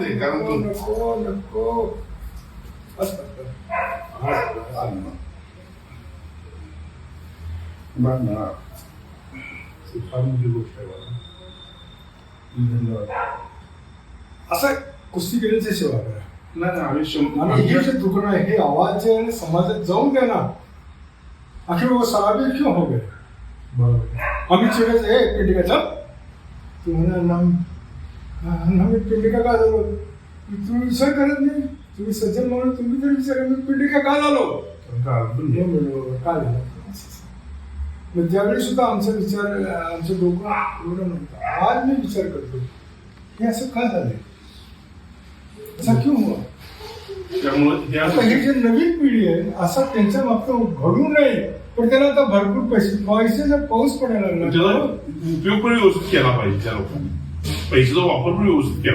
दे, कारण तू नको नको फार मोठी गोष्ट आहे बाबा. धन्यवाद. असं कुस्ती केल्याची सेवा करा. नाही नाही, आम्ही आणि हे जे दुकान आहे हे आवाज जे आहे ना, समाजात जाऊन द्या ना. आखिर वो शराबी क्यों हो गए? बरोबर. आम्ही चिडायचं हे पिंडिका चल तुम्हाला आम्ही पिंडिका का झालो? तुम्ही विचार करत नाही. तुम्ही सज्जन म्हणून तुम्ही तरी विचार मी पिंडिका का झालो? हे म्हणलो का झालं? मग त्यावेळी सुद्धा आमचा विचार आमचं डोकं एवढं नव्हतं. आज मी विचार करतो हे असं का झालंय? असा क्यों हुआ? त्यामुळे आता ही जी नवीन पिढी आहे असं त्यांच्या मागचं घडू नये, पण त्याला आता भरपूर पैशाचा पाऊस पडायला लागला. त्याला उपयोग पण व्यवस्थित केला पाहिजे त्या लोकांनी. पैशाचा वापर पण व्यवस्थित केला